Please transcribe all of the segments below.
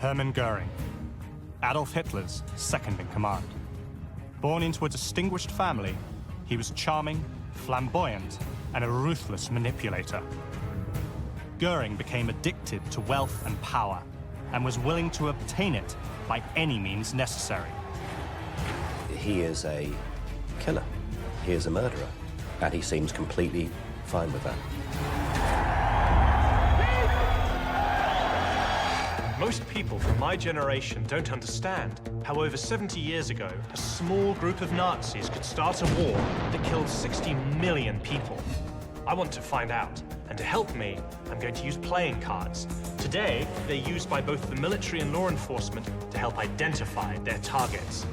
Hermann Göring, Adolf Hitler's second in command. Born into a distinguished family, he was charming, flamboyant, and a ruthless manipulator. Göring became addicted to wealth and power, and was willing to obtain it by any means necessary. He is a killer. He is a murderer, and he seems completely fine with that. Most people from my generation don't understand how over 70 years ago, a small group of Nazis could start a war that killed 60 million people. I want to find out, and to help me, I'm going to use playing cards. Today, they're used by both the military and law enforcement to help identify their targets.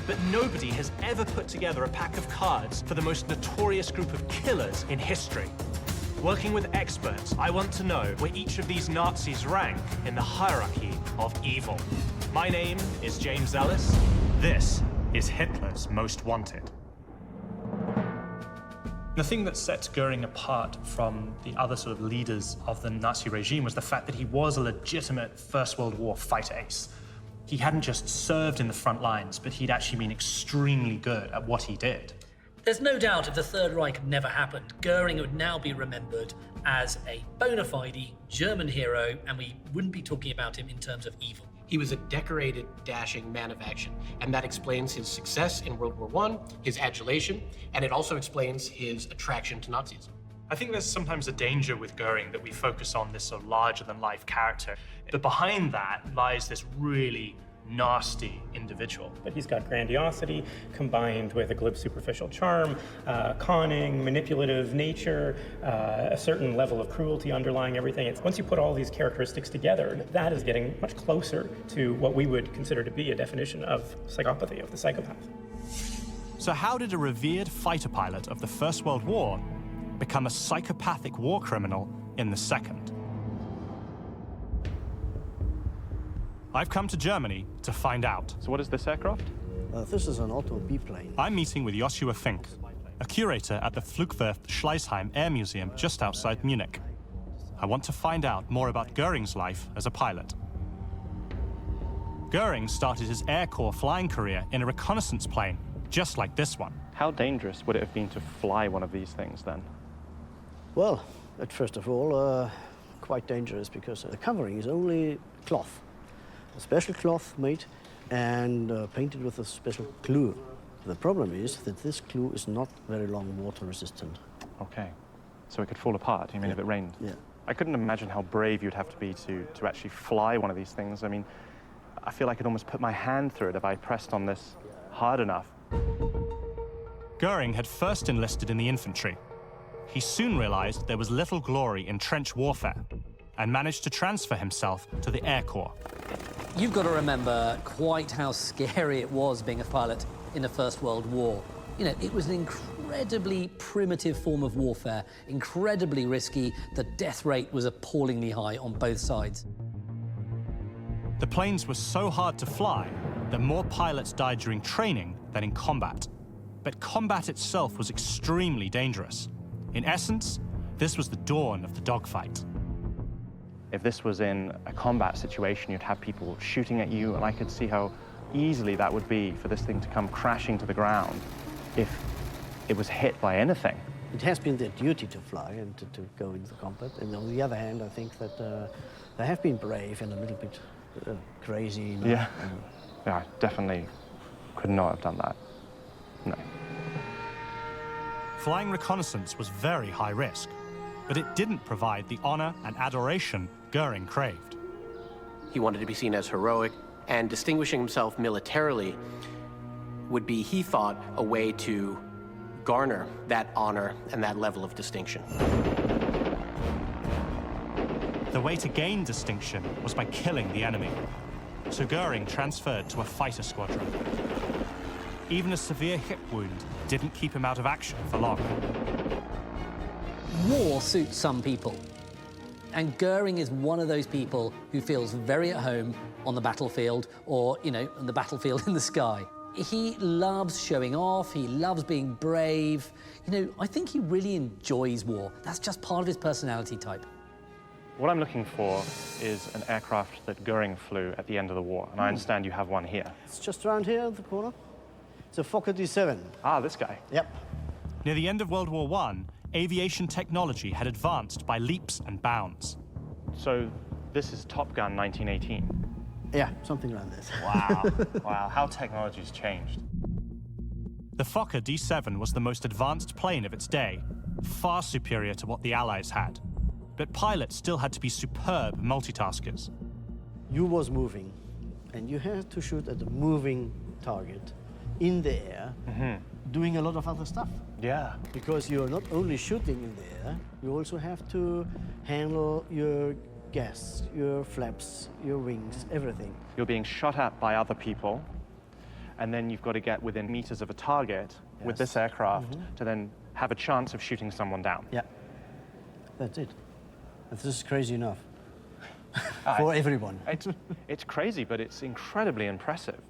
But nobody has ever put together a pack of cards for the most notorious group of killers in history. Working with experts, I want to know where each of these Nazis rank in the hierarchy of evil. My name is James Ellis. This is Hitler's Most Wanted. The thing that sets Göring apart from the other sort of leaders of the Nazi regime was the fact that he was a legitimate First World War fighter ace. He hadn't just served in the front lines, but he'd actually been extremely good at what he did. There's no doubt if the Third Reich had never happened, Göring would now be remembered as a bona fide German hero, and we wouldn't be talking about him in terms of evil. He was a decorated, dashing man of action, and that explains his success in World War I, his adulation, and it also explains his attraction to Nazism. I think there's sometimes a danger with Göring that we focus on this sort of larger-than-life character, but behind that lies this really nasty individual. But he's got grandiosity combined with a glib superficial charm, conning, manipulative nature, a certain level of cruelty underlying everything. Once you put all these characteristics together, that is getting much closer to what we would consider to be a definition of psychopathy, of the psychopath. So how did a revered fighter pilot of the First World War become a psychopathic war criminal in the Second? I've come to Germany to find out. So what is this aircraft? This is an Auto biplane. I'm meeting with Joshua Fink, a curator at the Flugwerft Schleißheim Air Museum just outside Munich. I want to find out more about Göring's life as a pilot. Göring started his Air Corps flying career in a reconnaissance plane, just like this one. How dangerous would it have been to fly one of these things then? Well, first of all, quite dangerous because the covering is only cloth. A special cloth made and painted with a special glue. The problem is that this glue is not very long water resistant. Okay, so it could fall apart, you mean, if it rained? Yeah. I couldn't imagine how brave you'd have to be to actually fly one of these things. I mean, I feel I could almost put my hand through it if I pressed on this hard enough. Göring had first enlisted in the infantry. He soon realized there was little glory in trench warfare and managed to transfer himself to the Air Corps. You've got to remember quite how scary it was being a pilot in the First World War. You know, it was an incredibly primitive form of warfare, incredibly risky. The death rate was appallingly high on both sides. The planes were so hard to fly that more pilots died during training than in combat. But combat itself was extremely dangerous. In essence, this was the dawn of the dogfight. If this was in a combat situation, you'd have people shooting at you, and I could see how easily that would be for this thing to come crashing to the ground if it was hit by anything. It has been their duty to fly and to go into combat. And on the other hand, I think that they have been brave and a little bit crazy. You know? Yeah. Yeah, I definitely could not have done that. No. Flying reconnaissance was very high risk, but it didn't provide the honor and adoration Göring craved. He wanted to be seen as heroic, and distinguishing himself militarily would be, he thought, a way to garner that honor and that level of distinction. The way to gain distinction was by killing the enemy, so Göring transferred to a fighter squadron. Even a severe hip wound didn't keep him out of action for long. War suits some people, and Göring is one of those people who feels very at home on the battlefield or, you know, on the battlefield in the sky. He loves showing off, he loves being brave. You know, I think he really enjoys war. That's just part of his personality type. What I'm looking for is an aircraft that Göring flew at the end of the war, and I understand you have one here. It's just around here at the corner. It's a Fokker D7. Ah, this guy. Yep. Near the end of World War I, aviation technology had advanced by leaps and bounds. So this is Top Gun 1918. Yeah, something like this. Wow. Wow, how technology's changed. The Fokker D7 was the most advanced plane of its day, far superior to what the Allies had. But pilots still had to be superb multitaskers. You was moving, and you had to shoot at a moving target in the air, doing a lot of other stuff. Yeah. Because you're not only shooting in the air, you also have to handle your gas, your flaps, your wings, everything. You're being shot at by other people, and then you've got to get within meters of a target with this aircraft to then have a chance of shooting someone down. Yeah, that's it. This is crazy enough for everyone. It's crazy, but it's incredibly impressive.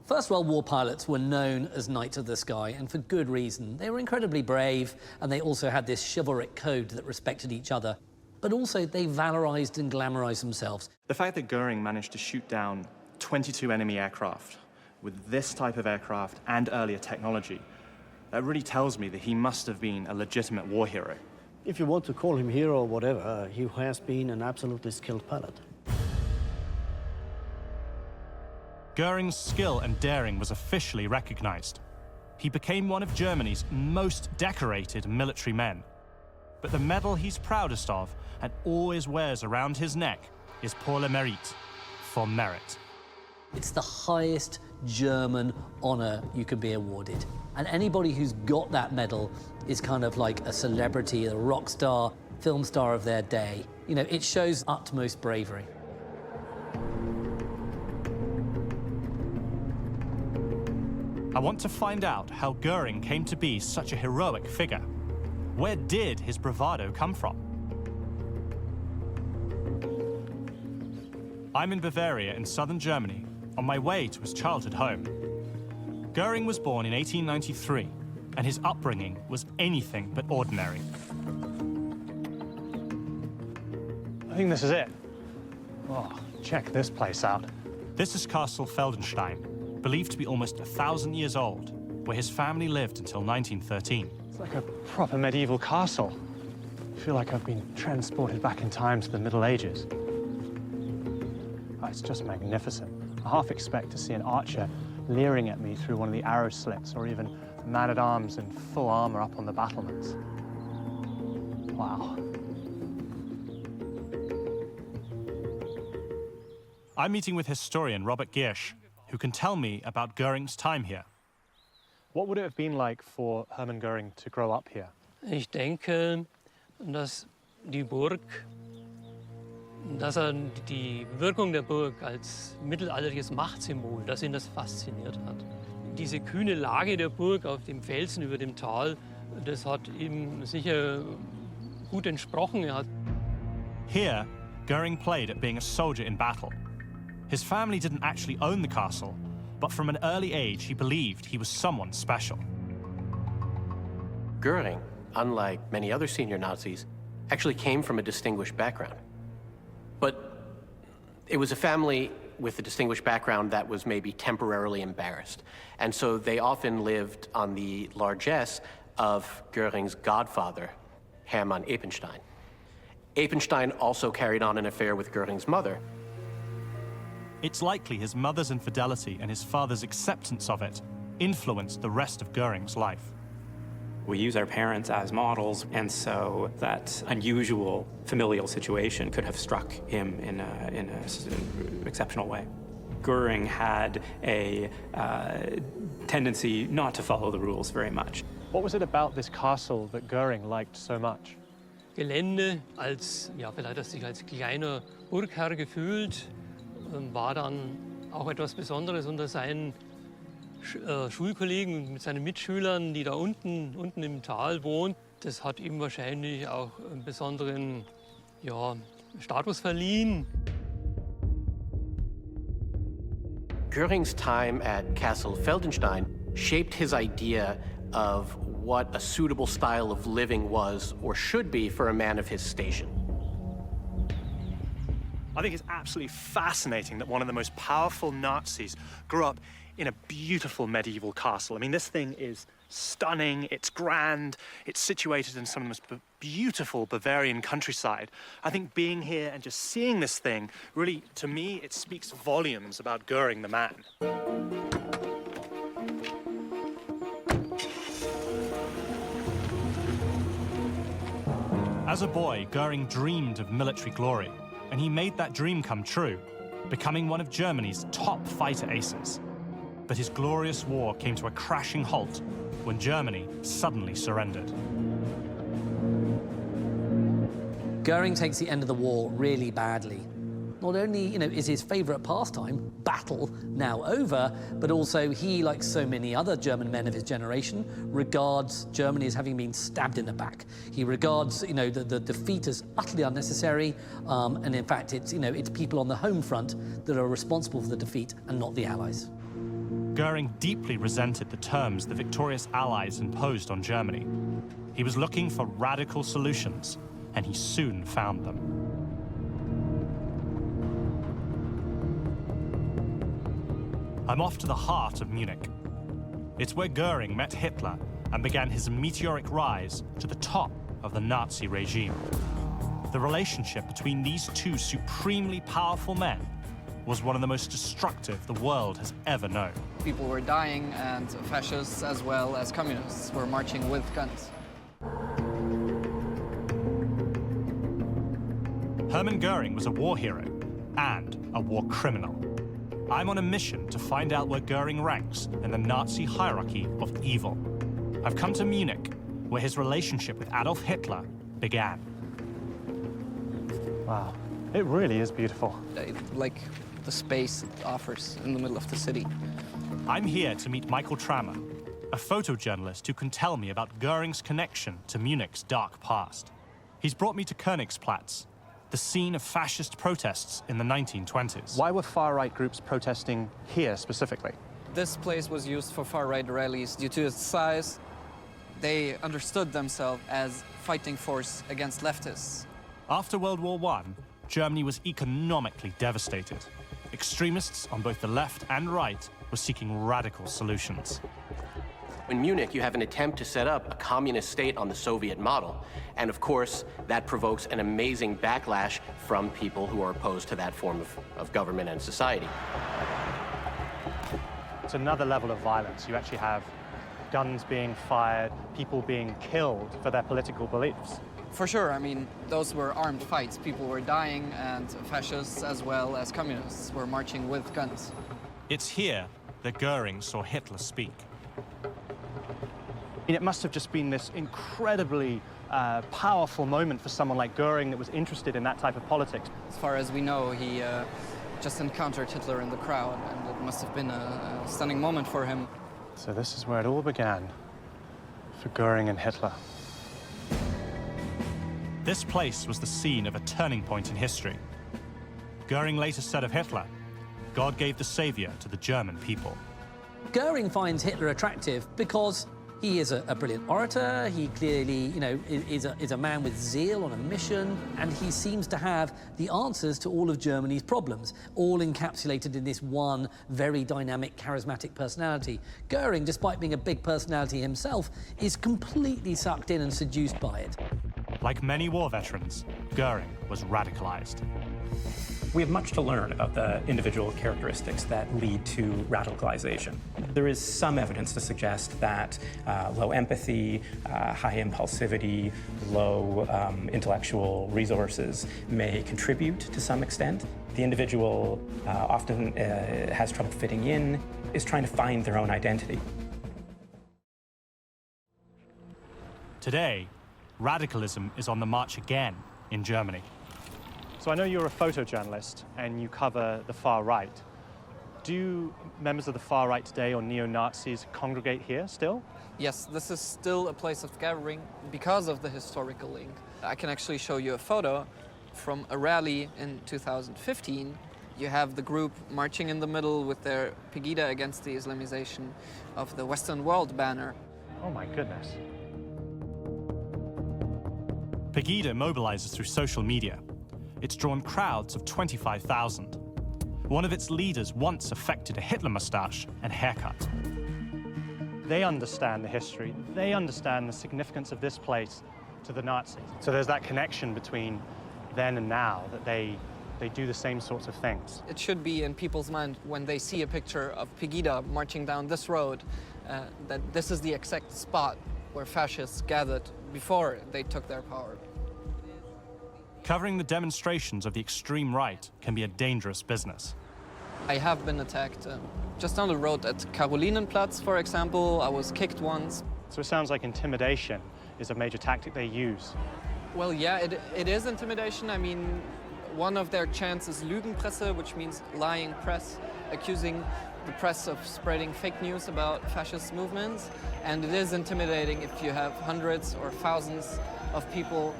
First World War pilots were known as Knights of the Sky, and for good reason. They were incredibly brave, and they also had this chivalric code that respected each other. But also, they valorized and glamorized themselves. The fact that Göring managed to shoot down 22 enemy aircraft with this type of aircraft and earlier technology, that really tells me that he must have been a legitimate war hero. If you want to call him hero or whatever, he has been an absolutely skilled pilot. Göring's skill and daring was officially recognized. He became one of Germany's most decorated military men. But the medal he's proudest of and always wears around his neck is pour le mérite, for merit. It's the highest German honor you could be awarded. And anybody who's got that medal is kind of like a celebrity, a rock star, film star of their day. You know, it shows utmost bravery. I want to find out how Göring came to be such a heroic figure. Where did his bravado come from? I'm in Bavaria in southern Germany, on my way to his childhood home. Göring was born in 1893, and his upbringing was anything but ordinary. I think this is it. Oh, check this place out. This is Castle Feldenstein, believed to be almost 1,000 years old, where his family lived until 1913. It's like a proper medieval castle. I feel like I've been transported back in time to the Middle Ages. Oh, it's just magnificent. I half expect to see an archer leering at me through one of the arrow slits, or even a man-at-arms in full armor up on the battlements. Wow. I'm meeting with historian Robert Giersch, who can tell me about Göring's time here. What would it have been like for Hermann Göring to grow up here? Ich denke, dass die Burg, dass die Wirkung der Burg als mittelalterliches Machtsymbol, dass ihn das fasziniert hat. Diese kühne Lage der Burg auf dem Felsen über dem Tal, das hat ihm sicher gut entsprochen. Here, Göring played at being a soldier in battle. His family didn't actually own the castle, but from an early age, he believed he was someone special. Göring, unlike many other senior Nazis, actually came from a distinguished background. But it was a family with a distinguished background that was maybe temporarily embarrassed. And so they often lived on the largesse of Göring's godfather, Hermann Eppenstein. Eppenstein also carried on an affair with Göring's mother. It's likely his mother's infidelity and his father's acceptance of it influenced the rest of Göring's life. We use our parents as models, and so that unusual familial situation could have struck him in an exceptional way. Göring had a tendency not to follow the rules very much. What was it about this castle that Göring liked so much? Gelände als, ja, vielleicht hat er sich als kleiner Burgherr gefühlt, war dann auch etwas Besonderes unter seinen Schulkollegen und mit seinen Mitschülern, die da unten im Tal wohnen. Das hat ihm wahrscheinlich auch einen besonderen, ja, Status verliehen. Göring's time at Castle Feldenstein shaped his idea of what a suitable style of living was or should be for a man of his station. I think it's absolutely fascinating that one of the most powerful Nazis grew up in a beautiful medieval castle. I mean, this thing is stunning, it's grand, it's situated in some of the most beautiful Bavarian countryside. I think being here and just seeing this thing, really, to me, it speaks volumes about Göring the man. As a boy, Göring dreamed of military glory, and he made that dream come true, becoming one of Germany's top fighter aces. But his glorious war came to a crashing halt when Germany suddenly surrendered. Göring takes the end of the war really badly. Not only, is his favorite pastime, battle, now over, but also he, like so many other German men of his generation, regards Germany as having been stabbed in the back. He regards, the defeat as utterly unnecessary, and in fact, it's people on the home front that are responsible for the defeat and not the Allies. Göring deeply resented the terms the victorious Allies imposed on Germany. He was looking for radical solutions, and he soon found them. I'm off to the heart of Munich. It's where Göring met Hitler and began his meteoric rise to the top of the Nazi regime. The relationship between these two supremely powerful men was one of the most destructive the world has ever known. People were dying, and fascists as well as communists were marching with guns. Hermann Göring was a war hero and a war criminal. I'm on a mission to find out where Göring ranks in the Nazi hierarchy of evil. I've come to Munich, where his relationship with Adolf Hitler began. Wow, it really is beautiful. Like the space it offers in the middle of the city. I'm here to meet Michael Trammer, a photojournalist who can tell me about Göring's connection to Munich's dark past. He's brought me to Königsplatz, the scene of fascist protests in the 1920s. Why were far-right groups protesting here specifically? This place was used for far-right rallies due to its size. They understood themselves as fighting force against leftists. After World War I, Germany was economically devastated. Extremists on both the left and right were seeking radical solutions. In Munich, you have an attempt to set up a communist state on the Soviet model. And of course, that provokes an amazing backlash from people who are opposed to that form of government and society. It's another level of violence. You actually have guns being fired, people being killed for their political beliefs. For sure, I mean, those were armed fights. People were dying, and fascists as well as communists were marching with guns. It's here that Göring saw Hitler speak. It must have just been this incredibly powerful moment for someone like Göring that was interested in that type of politics. As far as we know, he just encountered Hitler in the crowd, and it must have been a stunning moment for him. So this is where it all began for Göring and Hitler. This place was the scene of a turning point in history. Göring later said of Hitler, "God gave the savior to the German people." Göring finds Hitler attractive because he is a brilliant orator. He clearly, is a man with zeal on a mission, and he seems to have the answers to all of Germany's problems, all encapsulated in this one very dynamic, charismatic personality. Göring, despite being a big personality himself, is completely sucked in and seduced by it. Like many war veterans, Göring was radicalized. We have much to learn about the individual characteristics that lead to radicalization. There is some evidence to suggest that low empathy, high impulsivity, low intellectual resources may contribute to some extent. The individual often has trouble fitting in, is trying to find their own identity. Today, radicalism is on the march again in Germany. So I know you're a photojournalist and you cover the far right. Do members of the far right today or neo-Nazis congregate here still? Yes, this is still a place of gathering because of the historical link. I can actually show you a photo from a rally in 2015. You have the group marching in the middle with their Pegida against the Islamization of the Western world banner. Oh my goodness. Pegida mobilizes through social media. it's drawn crowds of 25,000. One of its leaders once affected a Hitler mustache and haircut. They understand the history. They understand the significance of this place to the Nazis. So there's that connection between then and now, that they do the same sorts of things. It should be in people's mind when they see a picture of Pegida marching down this road, that this is the exact spot where fascists gathered before they took their power. Covering the demonstrations of the extreme right can be a dangerous business. I have been attacked just down the road at Karolinenplatz, for example. I was kicked once. So it sounds like intimidation is a major tactic they use. Well, yeah, it is intimidation. I mean, one of their chants is Lügenpresse, which means lying press, accusing the press of spreading fake news about fascist movements. And it is intimidating if you have hundreds or thousands of people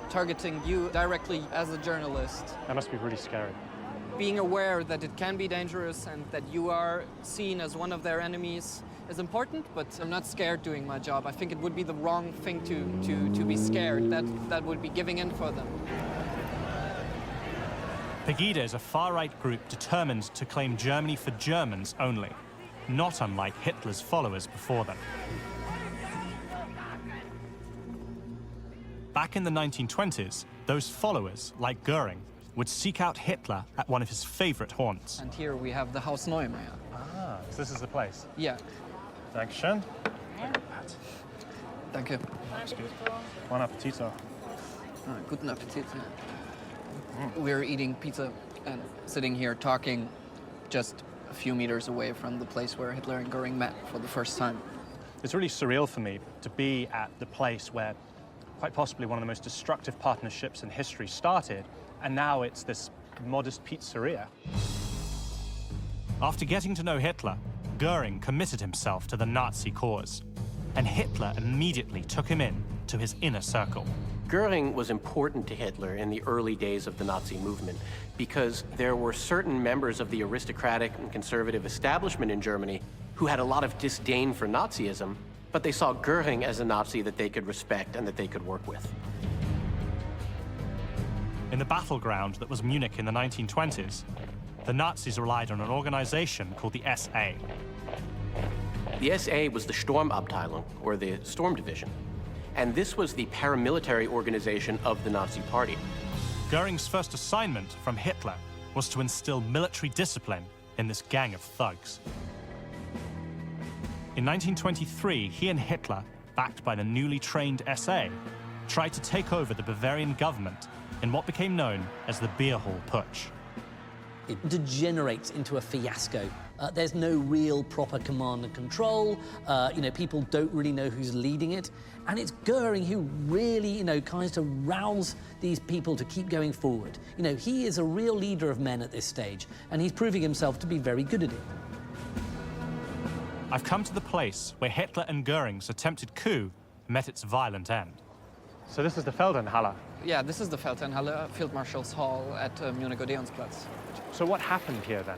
targeting you directly as a journalist. That must be really scary. Being aware that it can be dangerous and that you are seen as one of their enemies is important, but I'm not scared doing my job. I think it would be the wrong thing to be scared. That would be giving in for them. Pegida is a far-right group determined to claim Germany for Germans only, not unlike Hitler's followers before them. Back in the 1920s, those followers, like Göring, would seek out Hitler at one of his favorite haunts. And here we have the Haus Neumeier. Ah, so this is the place. Yeah. Dankeschön. Danke. That's good. Buon appetito. Guten Appetit. We're eating pizza and sitting here talking just a few meters away from the place where Hitler and Göring met for the first time. It's really surreal for me to be at the place where quite possibly one of the most destructive partnerships in history started, and now it's this modest pizzeria. After getting to know Hitler, Göring committed himself to the Nazi cause, and Hitler immediately took him in to his inner circle. Göring was important to Hitler in the early days of the Nazi movement because there were certain members of the aristocratic and conservative establishment in Germany who had a lot of disdain for Nazism, but they saw Göring as a Nazi that they could respect and that they could work with. In the battleground that was Munich in the 1920s, the Nazis relied on an organization called the SA. The SA was the Sturmabteilung, or the Storm Division, and this was the paramilitary organization of the Nazi Party. Göring's first assignment from Hitler was to instill military discipline in this gang of thugs. In 1923, he and Hitler, backed by the newly trained SA, tried to take over the Bavarian government in what became known as the Beer Hall Putsch. It degenerates into a fiasco. There's no real proper command and control. People don't really know who's leading it. And it's Göring who really, tries to rouse these people to keep going forward. He is a real leader of men at this stage, and he's proving himself to be very good at it. I've come to the place where Hitler and Göring's attempted coup met its violent end. So this is the Feldenhalle. Yeah, this is the Feldherrnhalle, Field Marshal's Hall at Munich Odeonsplatz. So what happened here then?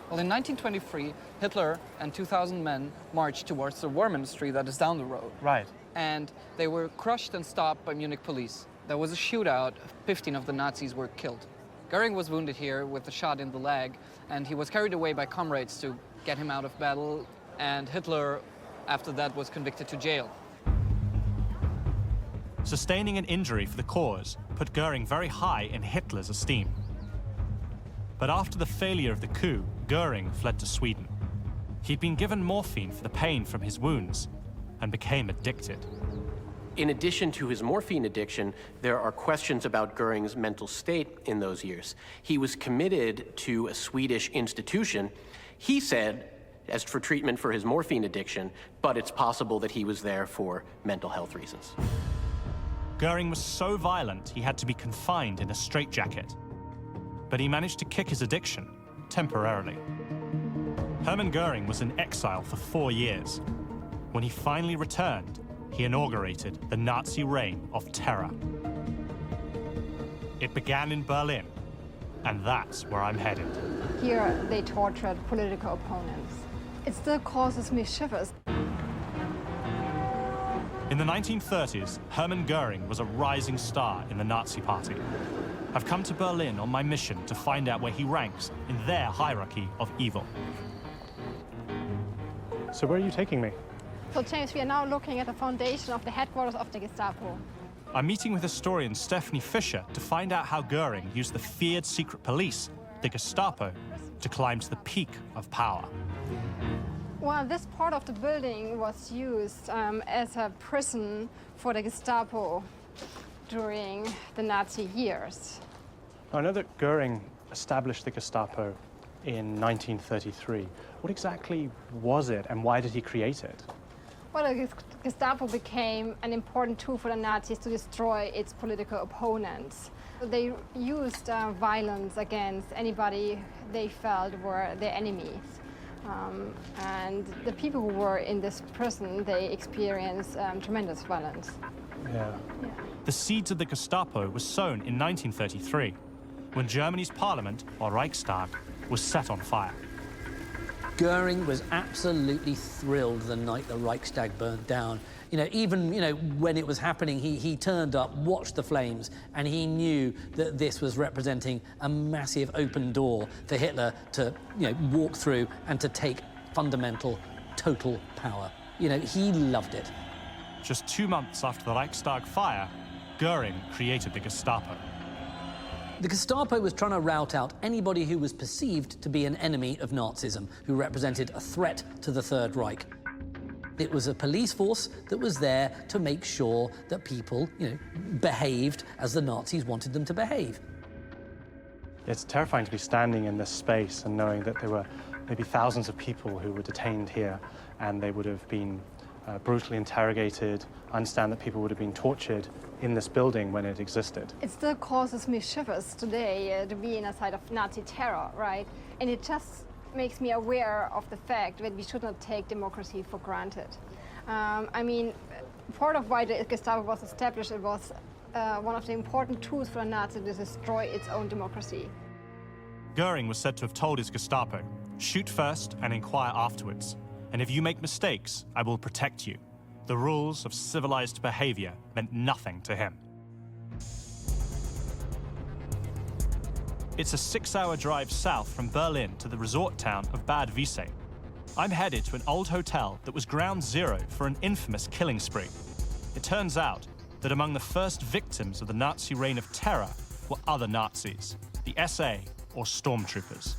Well, in 1923, Hitler and 2,000 men marched towards the War Ministry that is down the road. Right. And they were crushed and stopped by Munich police. There was a shootout. 15 of the Nazis were killed. Göring was wounded here with a shot in the leg, and he was carried away by comrades to get him out of battle. And Hitler, after that, was convicted to jail. Sustaining an injury for the cause put Göring very high in Hitler's esteem. But after the failure of the coup, Göring fled to Sweden. He'd been given morphine for the pain from his wounds and became addicted. In addition to his morphine addiction, there are questions about Göring's mental state in those years. He was committed to a Swedish institution, he said, as for treatment for his morphine addiction, but it's possible that he was there for mental health reasons. Göring was so violent he had to be confined in a straitjacket. But he managed to kick his addiction, temporarily. Hermann Göring was in exile for 4 years. When he finally returned, he inaugurated the Nazi reign of terror. It began in Berlin, and that's where I'm headed. Here they tortured political opponents. It still causes me shivers. In the 1930s, Hermann Göring was a rising star in the Nazi Party. I've come to Berlin on my mission to find out where he ranks in their hierarchy of evil. So where are you taking me? So James, we are now looking at the foundation of the headquarters of the Gestapo. I'm meeting with historian Stephanie Fischer to find out how Göring used the feared secret police, the Gestapo, to climb to the peak of power. Well, this part of the building was used as a prison for the Gestapo during the Nazi years. I know that Göring established the Gestapo in 1933. What exactly was it, and why did he create it? Well, the Gestapo became an important tool for the Nazis to destroy its political opponents. They used violence against anybody they felt were their enemies. And the people who were in this prison, they experienced tremendous violence. Yeah. The seeds of the Gestapo were sown in 1933, when Germany's parliament, or Reichstag, was set on fire. Göring was absolutely thrilled the night the Reichstag burnt down. Even when it was happening, he turned up, watched the flames, and he knew that this was representing a massive open door for Hitler to, walk through and to take fundamental, total power. He loved it. Just 2 months after the Reichstag fire, Göring created the Gestapo. The Gestapo was trying to rout out anybody who was perceived to be an enemy of Nazism, who represented a threat to the Third Reich. It was a police force that was there to make sure that people, behaved as the Nazis wanted them to behave. It's terrifying to be standing in this space and knowing that there were maybe thousands of people who were detained here, and they would have been brutally interrogated. I understand that people would have been tortured in this building when it existed. It still causes me shivers today to be in a site of Nazi terror, right? And it just makes me aware of the fact that we should not take democracy for granted. Part of why the Gestapo was established, it was one of the important tools for the Nazis to destroy its own democracy. Göring was said to have told his Gestapo, "Shoot first and inquire afterwards. And if you make mistakes, I will protect you." The rules of civilized behavior meant nothing to him. It's a 6-hour drive south from Berlin to the resort town of Bad Wiessee. I'm headed to an old hotel that was ground zero for an infamous killing spree. It turns out that among the first victims of the Nazi reign of terror were other Nazis, the SA or stormtroopers.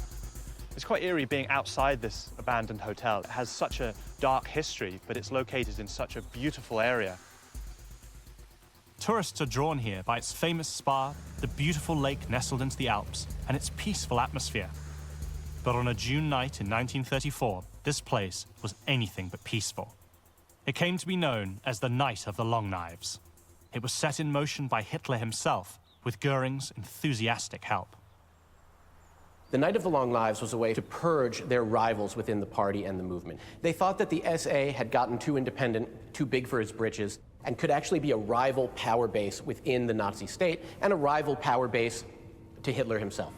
It's quite eerie being outside this abandoned hotel. It has such a dark history, but it's located in such a beautiful area. Tourists are drawn here by its famous spa, the beautiful lake nestled into the Alps, and its peaceful atmosphere. But on a June night in 1934, this place was anything but peaceful. It came to be known as the Night of the Long Knives. It was set in motion by Hitler himself, with Göring's enthusiastic help. The Night of the Long Knives was a way to purge their rivals within the party and the movement. They thought that the SA had gotten too independent, too big for its britches, and could actually be a rival power base within the Nazi state and a rival power base to Hitler himself.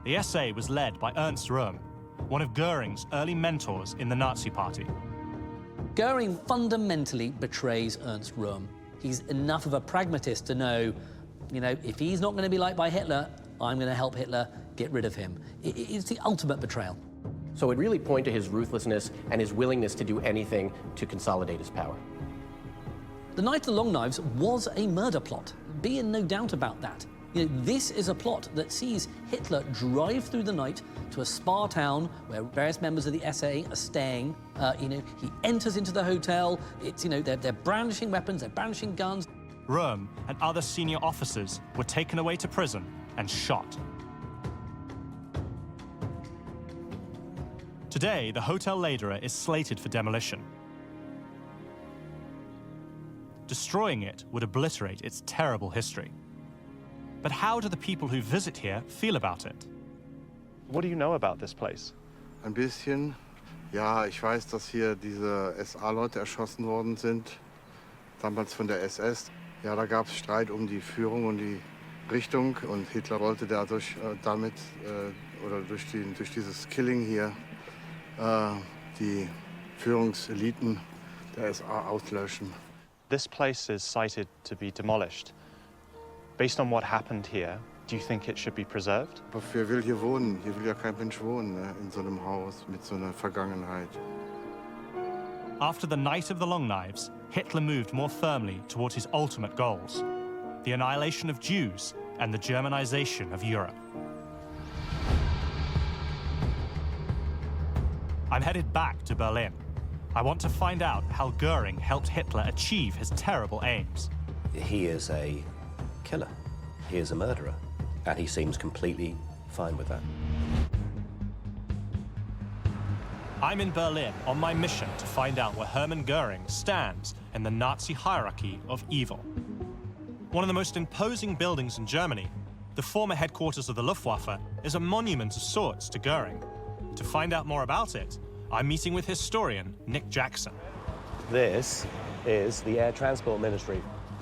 The SA was led by Ernst Röhm, one of Göring's early mentors in the Nazi Party. Göring fundamentally betrays Ernst Röhm. He's enough of a pragmatist to know, if he's not going to be liked by Hitler, I'm going to help Hitler get rid of him. It's the ultimate betrayal. So it really pointed to his ruthlessness and his willingness to do anything to consolidate his power. The Night of the Long Knives was a murder plot. Be in no doubt about that. This is a plot that sees Hitler drive through the night to a spa town where various members of the SA are staying. He enters into the hotel. It's, they're brandishing weapons, they're brandishing guns. Röhm and other senior officers were taken away to prison and shot. Today, the Hotel Lederer is slated for demolition. Destroying it would obliterate its terrible history. But how do the people who visit here feel about it? What do you know about this place? Ein bisschen. Ja, ich weiß, dass hier diese SA-Leute erschossen worden sind, damals von der SS. Ja, da gab es Streit um die Führung und die Richtung, und Hitler wollte dadurch durch dieses Killing hier die Führungseliten der SA auslöschen. This place is cited to be demolished. Based on what happened here, do you think it should be preserved? Aber wer will hier wohnen? Hier will ja kein Mensch wohnen, ne? In so einem Haus mit so einer Vergangenheit. After the Night of the Long Knives, Hitler moved more firmly towards his ultimate goals: the annihilation of Jews and the Germanization of Europe. I'm headed back to Berlin. I want to find out how Göring helped Hitler achieve his terrible aims. He is a killer. He is a murderer. And he seems completely fine with that. I'm in Berlin on my mission to find out where Hermann Göring stands in the Nazi hierarchy of evil. One of the most imposing buildings in Germany, the former headquarters of the Luftwaffe, is a monument of sorts to Göring. To find out more about it, I'm meeting with historian Nick Jackson. This is the Air Transport Ministry.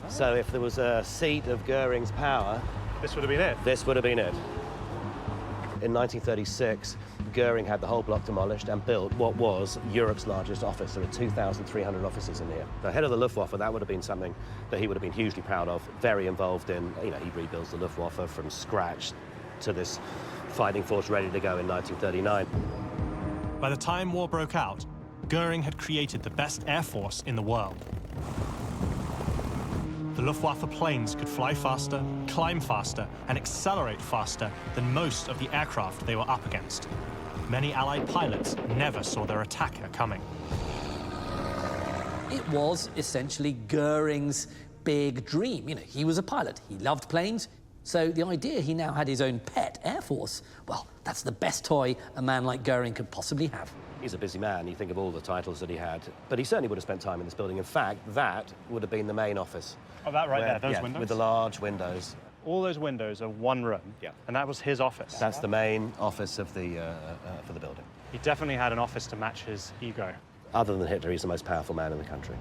So if there was a seat of Göring's power, This would have been it. this would have been it. In 1936, Göring had the whole block demolished and built what was Europe's largest office. There are 2,300 offices in here. The head of the Luftwaffe, that would have been something that he would have been hugely proud of, very involved in. You know, he rebuilds the Luftwaffe from scratch to this fighting force ready to go in 1939. By the time war broke out, Göring had created the best air force in the world. The Luftwaffe planes could fly faster, climb faster, and accelerate faster than most of the aircraft they were up against. Many Allied pilots never saw their attacker coming. It was essentially Göring's big dream. You know, he was a pilot. He loved planes. So the idea he now had his own pet air force, well, that's the best toy a man like Göring could possibly have. He's a busy man. You think of all the titles that he had. But he certainly would have spent time in this building. In fact, that would have been the main office. Oh, that right there, those windows? With the large windows. All those windows are one room. Yeah. And that was his office. That's the main office of the, for the building. He definitely had an office to match his ego. Other than Hitler, he's the most powerful man in the country.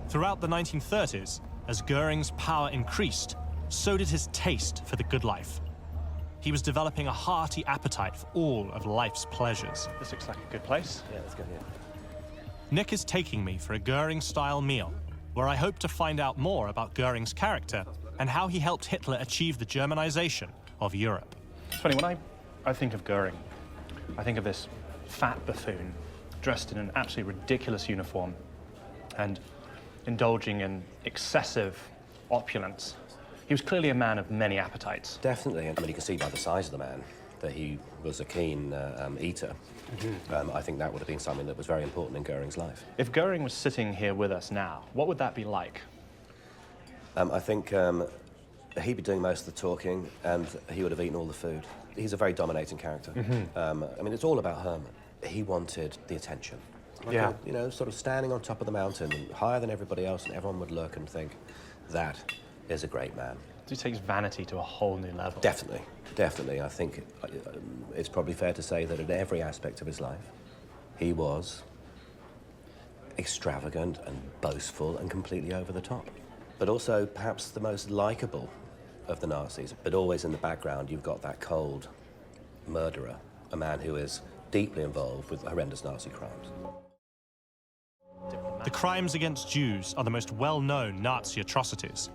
Throughout the 1930s, as Göring's power increased, so did his taste for the good life. He was developing a hearty appetite for all of life's pleasures. This looks like a good place. Yeah, let's go here. Nick is taking me for a Göring-style meal, where I hope to find out more about Göring's character and how he helped Hitler achieve the Germanization of Europe. It's funny, when I think of Göring, I think of this fat buffoon dressed in an absolutely ridiculous uniform and indulging in excessive opulence. He was clearly a man of many appetites. Definitely. I mean, you can see by the size of the man that he was a keen eater. I think that would have been something that was very important in Göring's life. If Göring was sitting here with us now, what would that be like? I think he'd be doing most of the talking, and he would have eaten all the food. He's a very dominating character. I mean, it's all about Hermann. He wanted the attention. Yeah. You know, sort of standing on top of the mountain, higher than everybody else, and everyone would look and think, that is a great man. He takes vanity to a whole new level. Definitely, definitely. I think it's probably fair to say that in every aspect of his life, he was extravagant and boastful and completely over the top. But also perhaps the most likable of the Nazis. But always in the background, you've got that cold murderer, a man who is deeply involved with horrendous Nazi crimes. The crimes against Jews are the most well-known Nazi atrocities.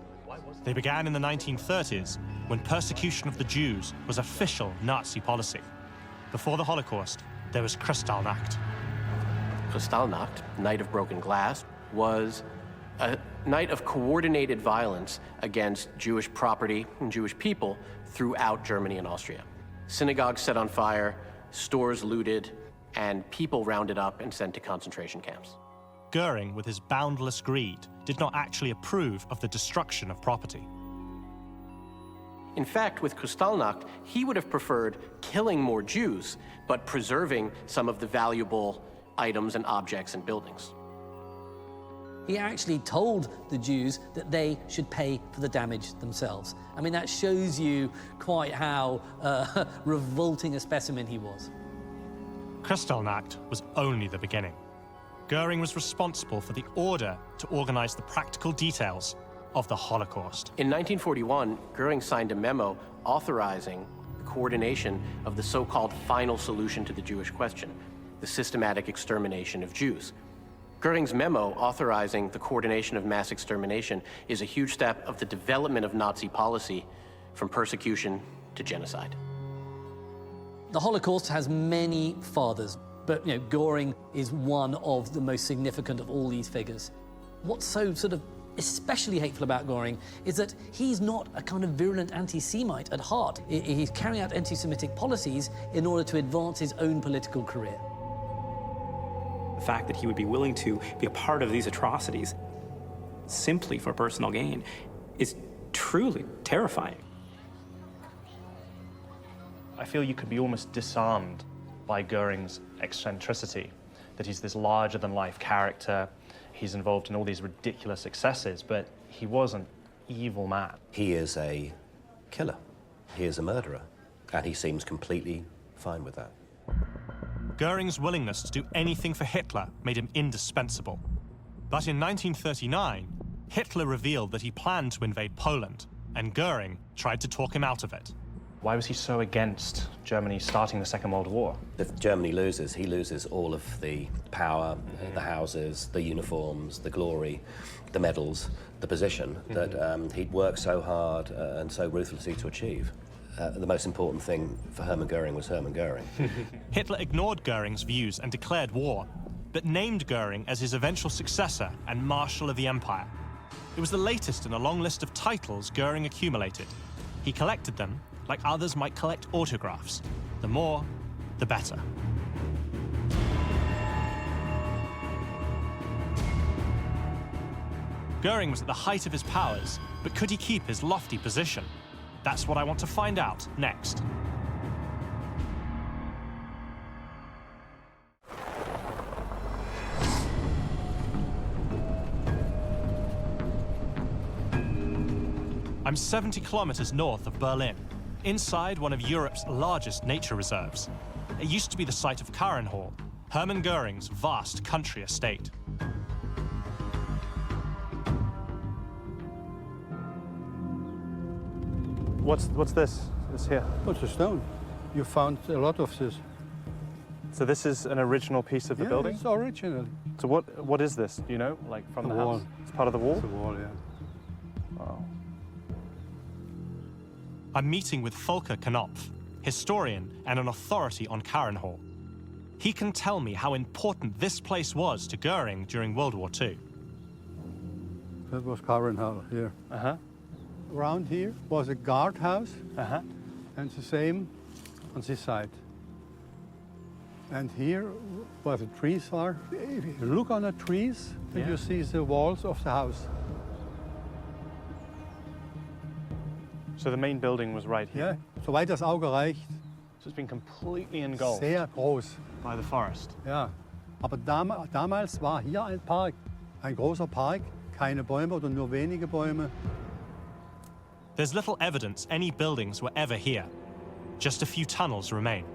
They began in the 1930s, when persecution of the Jews was official Nazi policy. Before the Holocaust, there was Kristallnacht. Kristallnacht, Night of Broken Glass, was a night of coordinated violence against Jewish property and Jewish people throughout Germany and Austria. Synagogues set on fire, stores looted, and people rounded up and sent to concentration camps. Göring, with his boundless greed, did not actually approve of the destruction of property. In fact, with Kristallnacht, he would have preferred killing more Jews, but preserving some of the valuable items and objects and buildings. He actually told the Jews that they should pay for the damage themselves. I mean, that shows you quite how revolting a specimen he was. Kristallnacht was only the beginning. Göring was responsible for the order to organize the practical details of the Holocaust. In 1941, Göring signed a memo authorizing the coordination of the so-called final solution to the Jewish question, the systematic extermination of Jews. Göring's memo authorizing the coordination of mass extermination is a huge step of the development of Nazi policy from persecution to genocide. The Holocaust has many fathers, but Göring is one of the most significant of all these figures. What's so sort of especially hateful about Göring is that he's not a kind of virulent anti-Semite at heart. He's carrying out anti-Semitic policies in order to advance his own political career. The fact that he would be willing to be a part of these atrocities simply for personal gain is truly terrifying. I feel you could be almost disarmed by Göring's eccentricity, that he's this larger-than-life character. He's involved in all these ridiculous excesses, but he was an evil man. He is a killer. He is a murderer, and he seems completely fine with that. Göring's willingness to do anything for Hitler made him indispensable. But in 1939, Hitler revealed that he planned to invade Poland, and Göring tried to talk him out of it. Why was he so against Germany starting the Second World War? If Germany loses, he loses all of the power, the houses, the uniforms, the glory, the medals, the position that he'd worked so hard and so ruthlessly to achieve. The most important thing for Hermann Göring was Hermann Göring. Hitler ignored Göring's views and declared war, but named Göring as his eventual successor and Marshal of the Empire. It was the latest in a long list of titles Göring accumulated. He collected them like others might collect autographs. The more, the better. Göring was at the height of his powers, but could he keep his lofty position? That's what I want to find out next. I'm 70 kilometers north of Berlin, inside one of Europe's largest nature reserves. It used to be the site of Hall, Hermann Göring's vast country estate. What's this? This here? What's a stone? You found a lot of this. So this is an original piece of the building? It's original. So what is this? Do you know? Like from the wall. house? It's part of the wall? It's a wall, yeah. Wow. I'm meeting with Volker Knopf, historian and an authority on Hall. He can tell me how important this place was to Göring during World War II. That was Hall here. Uh-huh. Around here was a guardhouse, uh-huh, and the same on this side. And here where the trees are, if you look on the trees, then you see the walls of the house. So the main building was right here? Ja, soweit das Auge reicht. So it's been completely engulfed. Sehr groß. By the forest? Ja, aber damals war hier ein Park, ein großer Park, keine Bäume oder nur wenige Bäume. There's little evidence any buildings were ever here. Just a few tunnels remain.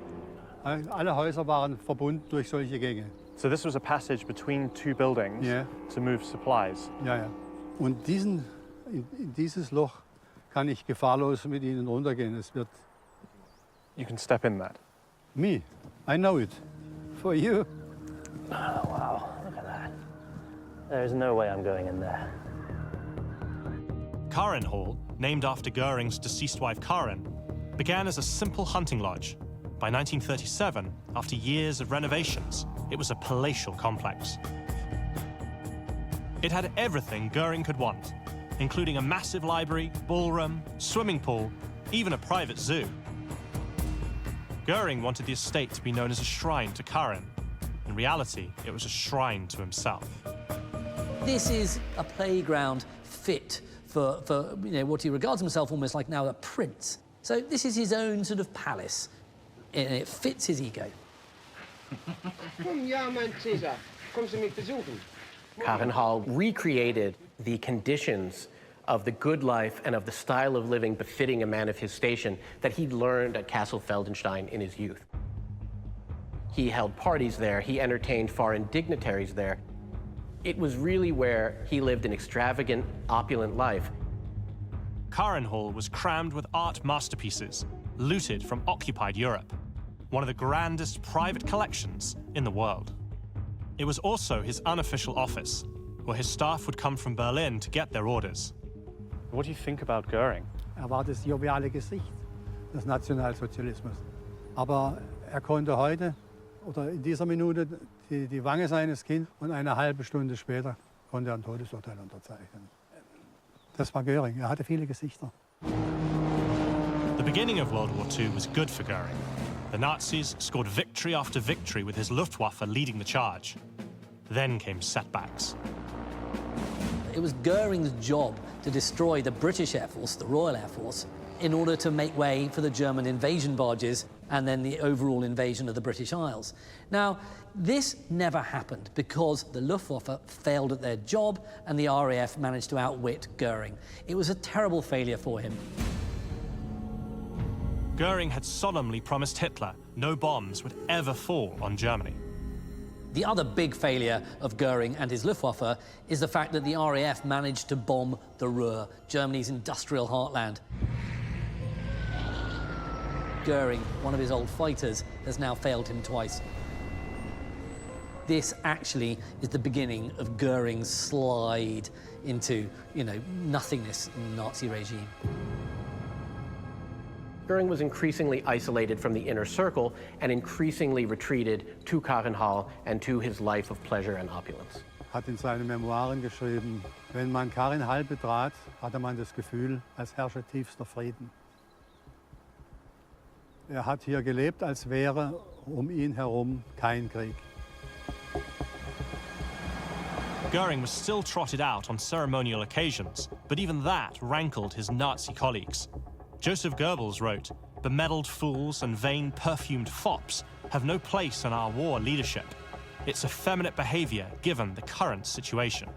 Alle Häuser waren verbunden durch solche Gänge. So this was a passage between two buildings to move supplies? Ja, ja. Und in dieses Loch kann ich gefahrlos mit Ihnen runtergehen. Es wird... You can step in that? Me, I know it. For you. Oh, wow, look at that. There's no way I'm going in there. Hall, named after Göring's deceased wife Karin, began as a simple hunting lodge. By 1937, after years of renovations, it was a palatial complex. It had everything Göring could want, including a massive library, ballroom, swimming pool, even a private zoo. Göring wanted the estate to be known as a shrine to Karin. In reality, it was a shrine to himself. This is a playground fit for what he regards himself almost like now a prince. So this is his own sort of palace, and it fits his ego. Komm, ja, mein Cäsar. Kommst du mich besuchen? Hall recreated the conditions of the good life and of the style of living befitting a man of his station that he'd learned at Castle Feldenstein in his youth. He held parties there, he entertained foreign dignitaries there. It was really where he lived an extravagant, opulent life. Hall was crammed with art masterpieces, looted from occupied Europe, one of the grandest private collections in the world. It was also his unofficial office, where his staff would come from Berlin to get their orders. What do you think about Göring? War das joviale Gesicht des Nationalsozialismus. Aber konnte heute oder in dieser Minute die Wange seines Kindes und eine halbe Stunde später konnte ein Todesurteil unterzeichnen. Das war Göring. Hatte viele Gesichter. The beginning of World War II was good for Göring. The Nazis scored victory after victory with his Luftwaffe leading the charge. Then came setbacks. It was Göring's job to destroy the British Air Force, the Royal Air Force, in order to make way for the German invasion barges and then the overall invasion of the British Isles. Now, this never happened because the Luftwaffe failed at their job and the RAF managed to outwit Göring. It was a terrible failure for him. Göring had solemnly promised Hitler no bombs would ever fall on Germany. The other big failure of Göring and his Luftwaffe is the fact that the RAF managed to bomb the Ruhr, Germany's industrial heartland. Göring, one of his old fighters, has now failed him twice. This actually is the beginning of Göring's slide into, nothingness in the Nazi regime. Göring was increasingly isolated from the inner circle and increasingly retreated to Karenhall and to his life of pleasure and opulence. Hat in seinen Memoiren geschrieben, wenn man Karenhall betrat, hatte man das Gefühl, als herrsche tiefster Frieden. Hat hier gelebt, als wäre ihn herum kein Krieg. Göring was still trotted out on ceremonial occasions, but even that rankled his Nazi colleagues. Joseph Goebbels wrote, "Bemedaled fools and vain perfumed fops have no place in our war leadership. It's effeminate behavior given the current situation."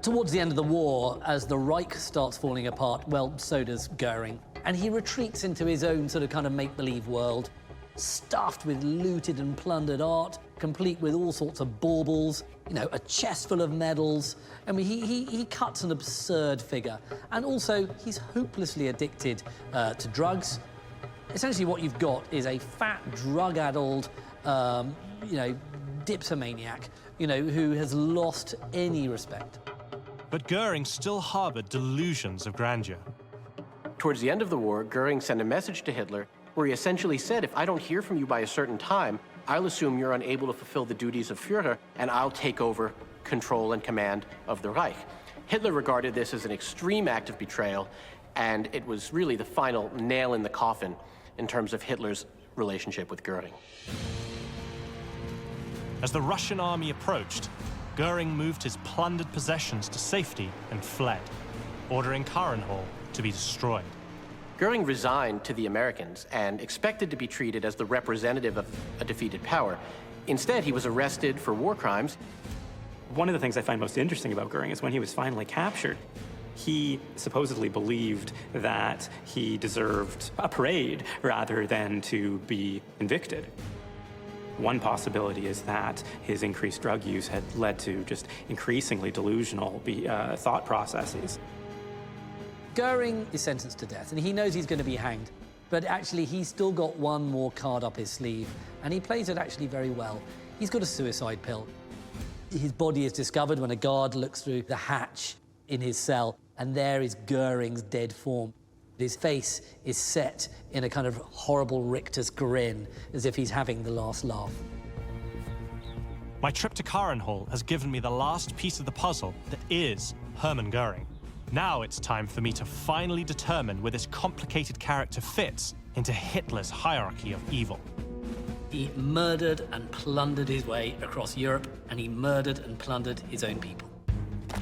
Towards the end of the war, as the Reich starts falling apart, well, so does Göring. And he retreats into his own sort of kind of make-believe world, stuffed with looted and plundered art, complete with all sorts of baubles, a chest full of medals. I mean, he cuts an absurd figure. And also, he's hopelessly addicted to drugs. Essentially, what you've got is a fat, drug-addled, dipsomaniac, who has lost any respect. But Göring still harbored delusions of grandeur. Towards the end of the war, Göring sent a message to Hitler where he essentially said, if I don't hear from you by a certain time, I'll assume you're unable to fulfill the duties of Führer, and I'll take over control and command of the Reich. Hitler regarded this as an extreme act of betrayal, and it was really the final nail in the coffin in terms of Hitler's relationship with Göring. As the Russian army approached, Göring moved his plundered possessions to safety and fled, ordering Karenhall to be destroyed. Göring resigned to the Americans and expected to be treated as the representative of a defeated power. Instead, he was arrested for war crimes. One of the things I find most interesting about Göring is when he was finally captured, he supposedly believed that he deserved a parade rather than to be convicted. One possibility is that his increased drug use had led to just increasingly delusional thought processes. Göring is sentenced to death, and he knows he's going to be hanged. But actually, he's still got one more card up his sleeve, and he plays it actually very well. He's got a suicide pill. His body is discovered when a guard looks through the hatch in his cell, and there is Göring's dead form. His face is set in a kind of horrible rictus grin, as if he's having the last laugh. My trip to Karenhall has given me the last piece of the puzzle that is Hermann Göring. Now it's time for me to finally determine where this complicated character fits into Hitler's hierarchy of evil. He murdered and plundered his way across Europe, and he murdered and plundered his own people.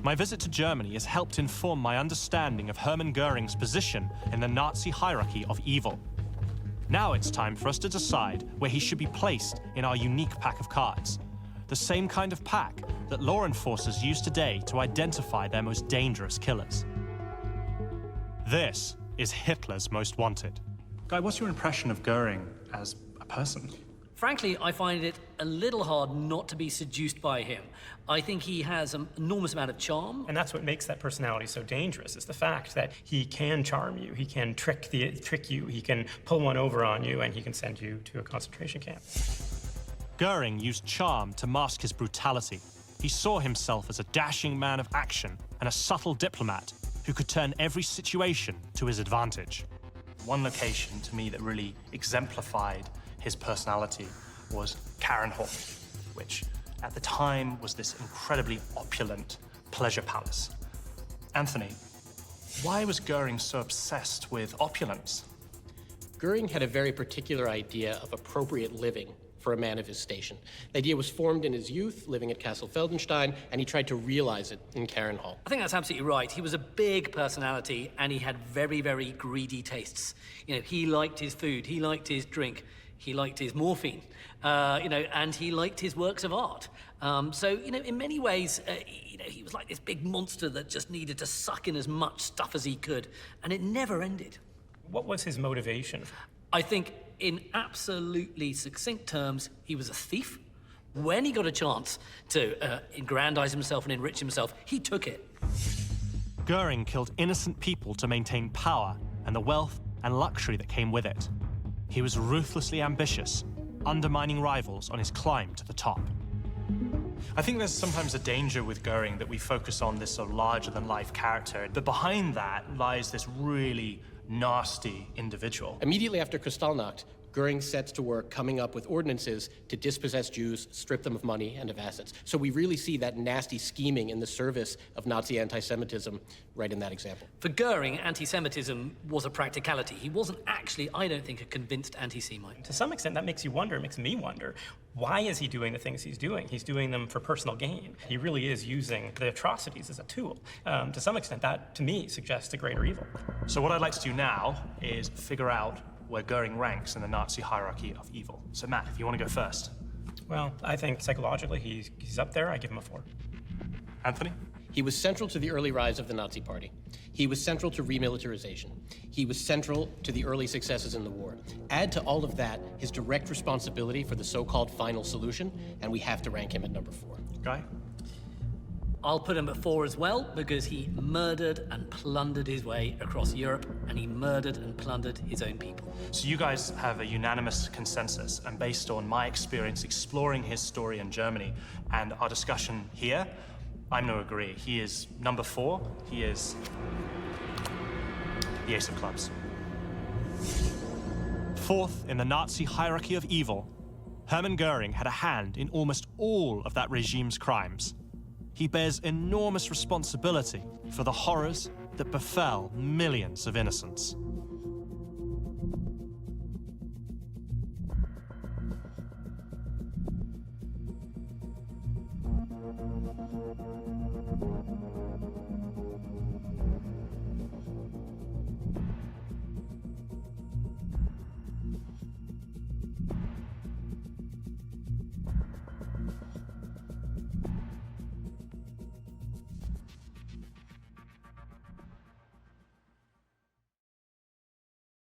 My visit to Germany has helped inform my understanding of Hermann Göring's position in the Nazi hierarchy of evil. Now it's time for us to decide where he should be placed in our unique pack of cards. The same kind of pack that law enforcers use today to identify their most dangerous killers. This is Hitler's Most Wanted. Guy, what's your impression of Göring as a person? Frankly, I find it a little hard not to be seduced by him. I think he has an enormous amount of charm. And that's what makes that personality so dangerous, is the fact that he can charm you, he can trick you, he can pull one over on you, and he can send you to a concentration camp. Göring used charm to mask his brutality. He saw himself as a dashing man of action and a subtle diplomat who could turn every situation to his advantage. One location to me that really exemplified his personality was Hall, which at the time was this incredibly opulent pleasure palace. Anthony, why was Göring so obsessed with opulence? Göring had a very particular idea of appropriate living for a man of his station. The idea was formed in his youth, living at Castle Feldenstein, and he tried to realize it in Hall. I think that's absolutely right. He was a big personality, and he had very, very greedy tastes. You know, he liked his food, he liked his drink, he liked his morphine, and he liked his works of art. So, in many ways, he was like this big monster that just needed to suck in as much stuff as he could, and it never ended. What was his motivation? I think, in absolutely succinct terms, he was a thief. When he got a chance to aggrandize himself and enrich himself, he took it. Göring killed innocent people to maintain power and the wealth and luxury that came with it. He was ruthlessly ambitious, undermining rivals on his climb to the top. I think there's sometimes a danger with Göring that we focus on this sort of larger-than-life character, but behind that lies this really nasty individual. Immediately after Kristallnacht, Göring sets to work coming up with ordinances to dispossess Jews, strip them of money and of assets. So we really see that nasty scheming in the service of Nazi anti-Semitism right in that example. For Göring, anti-Semitism was a practicality. He wasn't actually, I don't think, a convinced anti-Semite. To some extent, that makes you wonder, it makes me wonder, why is he doing the things he's doing? He's doing them for personal gain. He really is using the atrocities as a tool. To some extent, that, to me, suggests a greater evil. So what I'd like to do now is figure out where Göring ranks in the Nazi hierarchy of evil. So Matt, if you want to go first. Well, I think psychologically he's up there. I give him a 4. Anthony? He was central to the early rise of the Nazi Party. He was central to remilitarization. He was central to the early successes in the war. Add to all of that his direct responsibility for the so-called final solution, and we have to rank him at number 4. Guy? I'll put him at 4 as well, because he murdered and plundered his way across Europe, and he murdered and plundered his own people. So you guys have a unanimous consensus, and based on my experience exploring his story in Germany and our discussion here, I'm going to agree. He is number 4. He is the ace of clubs. 4th in the Nazi hierarchy of evil, Hermann Göring had a hand in almost all of that regime's crimes. He bears enormous responsibility for the horrors that befell millions of innocents.